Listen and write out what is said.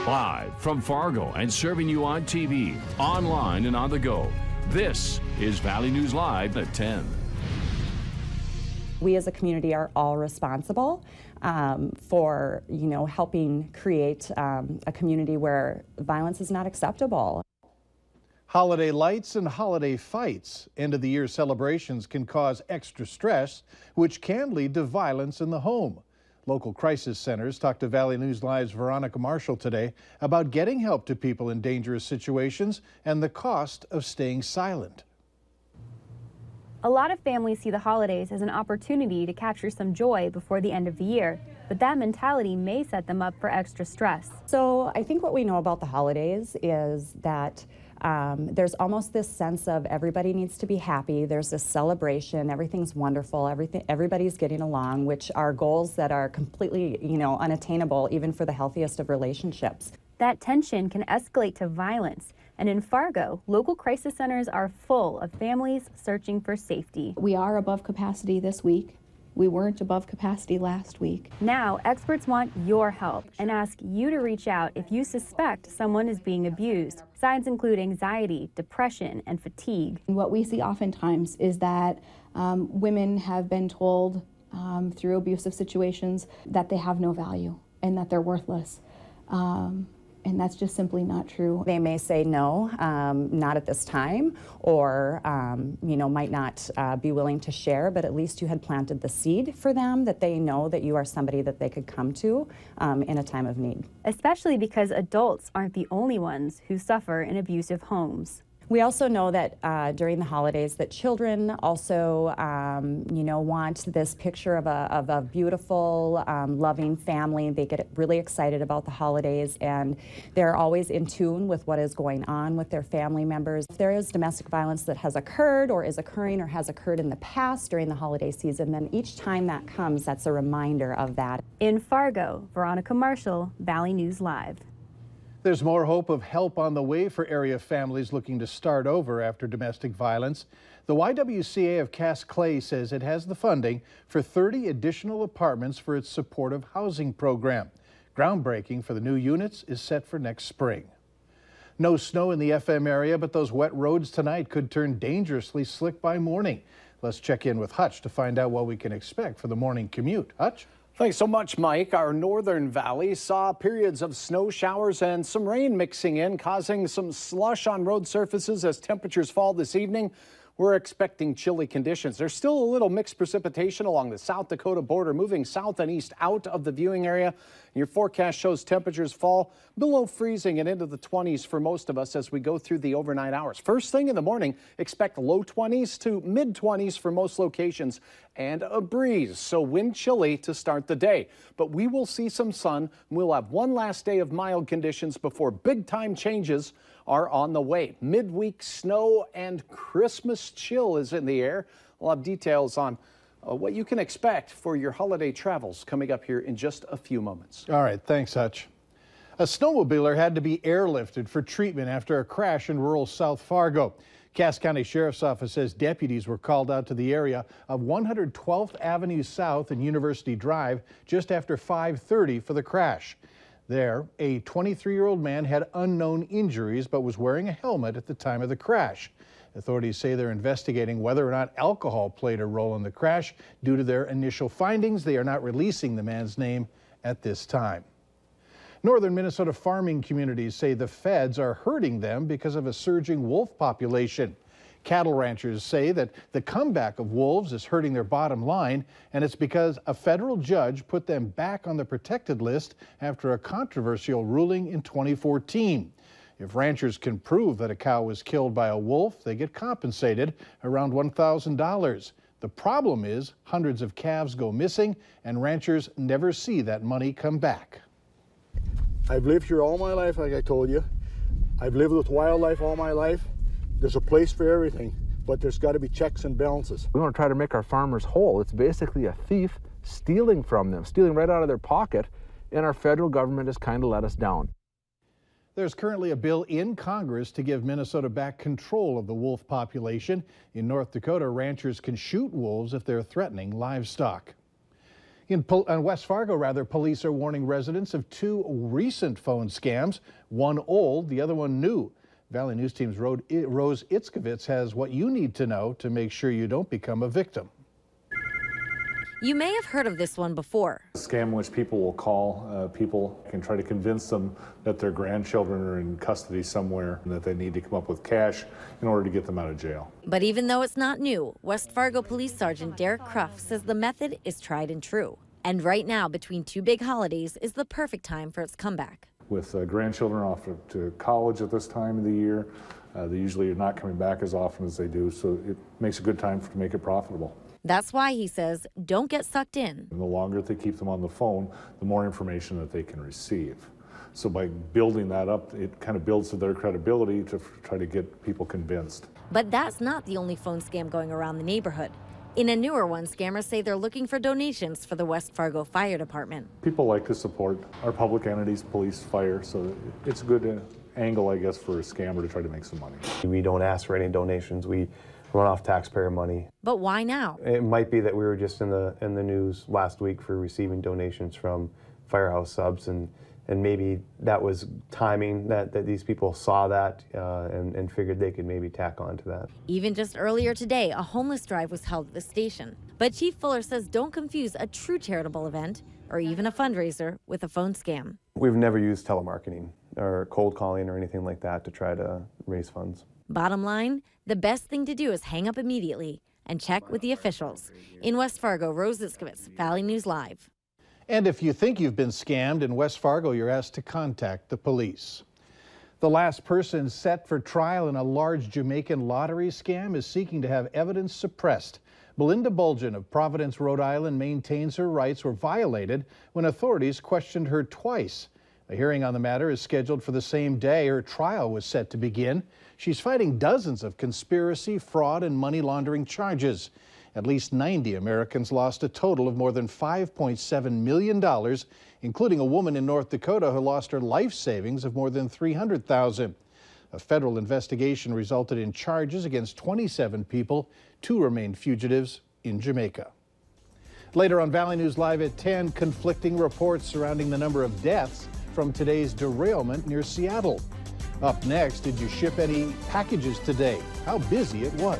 Live from Fargo and serving you on TV, online, and on the go. This is Valley News Live at 10. We as a community are all responsible for, helping create a community where violence is not acceptable. Holiday lights and holiday fights. End of the year celebrations can cause extra stress, which can lead to violence in the home. Local crisis centers talked to Valley News Live's Veronica Marshall today about getting help to people in dangerous situations and the cost of staying silent. A lot of families see the holidays as an opportunity to capture some joy before the end of the year, but that mentality may set them up for extra stress. So I think what we know about the holidays is that there's almost this sense of everybody needs to be happy. There's this celebration, everything's wonderful, everybody's getting along, which are goals that are completely, unattainable even for the healthiest of relationships. That tension can escalate to violence. And in Fargo, local crisis centers are full of families searching for safety. We are above capacity this week. We weren't above capacity last week. Now, experts want your help and ask you to reach out if you suspect someone is being abused. Signs include anxiety, depression, and fatigue. And what we see oftentimes is that women have been told through abusive situations that they have no value and that they're worthless. And that's just simply not true. They may say no, not at this time, or might not be willing to share, but at least you had planted the seed for them that they know that you are somebody that they could come to in a time of need. Especially because adults aren't the only ones who suffer in abusive homes. We also know that during the holidays that children also, want this picture of a beautiful, loving family. They get really excited about the holidays, and they're always in tune with what is going on with their family members. If there is domestic violence that has occurred or is occurring or has occurred in the past during the holiday season, then each time that comes, that's a reminder of that. In Fargo, Veronica Marshall, Valley News Live. There's more hope of help on the way for area families looking to start over after domestic violence. The YWCA of Cass Clay says it has the funding for 30 additional apartments for its supportive housing program. Groundbreaking for the new units is set for next spring. No snow in the FM area, but those wet roads tonight could turn dangerously slick by morning. Let's check in with Hutch to find out what we can expect for the morning commute. Hutch? Thanks so much, Mike. Our northern valley saw periods of snow showers and some rain mixing in, causing some slush on road surfaces as temperatures fall this evening. We're expecting chilly conditions. There's still a little mixed precipitation along the South Dakota border, moving south and east out of the viewing area. Your forecast shows temperatures fall below freezing and into the 20s for most of us as we go through the overnight hours. First thing in the morning, expect low 20s to mid 20s for most locations and a breeze, so wind chilly to start the day. But we will see some sun. We'll have one last day of mild conditions before big time changes are on the way. Midweek snow and Christmas chill is in the air. We'll have details on what you can expect for your holiday travels coming up here in just a few moments. All right, thanks, Hutch. A snowmobiler had to be airlifted for treatment after a crash in rural South Fargo. Cass County Sheriff's Office says deputies were called out to the area of 112th Avenue South and University Drive just after 5:30 for the crash. There, a 23-year-old man had unknown injuries but was wearing a helmet at the time of the crash. Authorities say they're investigating whether or not alcohol played a role in the crash. Due to their initial findings, they are not releasing the man's name at this time. Northern Minnesota farming communities say the feds are hurting them because of a surging wolf population. Cattle ranchers say that the comeback of wolves is hurting their bottom line, and it's because a federal judge put them back on the protected list after a controversial ruling in 2014. If ranchers can prove that a cow was killed by a wolf, they get compensated around $1,000. The problem is hundreds of calves go missing, and ranchers never see that money come back. I've lived here all my life, like I told you. I've lived with wildlife all my life. There's a place for everything, but there's got to be checks and balances. We want to try to make our farmers whole. It's basically a thief stealing from them, stealing right out of their pocket, and our federal government has kind of let us down. There's currently a bill in Congress to give Minnesota back control of the wolf population. In North Dakota, ranchers can shoot wolves if they're threatening livestock. On West Fargo, police are warning residents of two recent phone scams, one old, the other one new. Valley News Team's Rose Itzkovitz has what you need to know to make sure you don't become a victim. You may have heard of this one before. A scam in which people will call people and try to convince them that their grandchildren are in custody somewhere and that they need to come up with cash in order to get them out of jail. But even though it's not new, West Fargo Police Sergeant Derek Cruff says the method is tried and true. And right now, between two big holidays, is the perfect time for its comeback. With grandchildren off to college at this time of the year, they usually are not coming back as often as they do, so it makes a good time to make it profitable. That's why, he says, don't get sucked in. And the longer they keep them on the phone, the more information that they can receive. So by building that up, it kind of builds their credibility to try to get people convinced. But that's not the only phone scam going around the neighborhood. In a newer one, scammers say they're looking for donations for the West Fargo Fire Department. People like to support our public entities, police, fire, so it's a good angle, I guess, for a scammer to try to make some money. We don't ask for any donations. We run off taxpayer money. But why now? It might be that we were just in the news last week for receiving donations from Firehouse Subs, and maybe that was timing that these people saw that and figured they could maybe tack on to that. Even just earlier today, a homeless drive was held at the station. But Chief Fuller says don't confuse a true charitable event or even a fundraiser with a phone scam. We've never used telemarketing or cold calling or anything like that to try to raise funds. Bottom line, the best thing to do is hang up immediately and check with the officials. In West Fargo, Rose Itzkovitz, Valley News Live. And if you think you've been scammed in West Fargo, you're asked to contact the police. The last person set for trial in a large Jamaican lottery scam is seeking to have evidence suppressed. Belinda Bulgin of Providence, Rhode Island, maintains her rights were violated when authorities questioned her twice. A hearing on the matter is scheduled for the same day her trial was set to begin. She's fighting dozens of conspiracy, fraud, and money laundering charges. At least 90 Americans lost a total of more than $5.7 million, including a woman in North Dakota who lost her life savings of more than $300,000. A federal investigation resulted in charges against 27 people. 2 remained fugitives in Jamaica. Later on Valley News Live at 10, conflicting reports surrounding the number of deaths from today's derailment near Seattle. Up next, did you ship any packages today? How busy it was.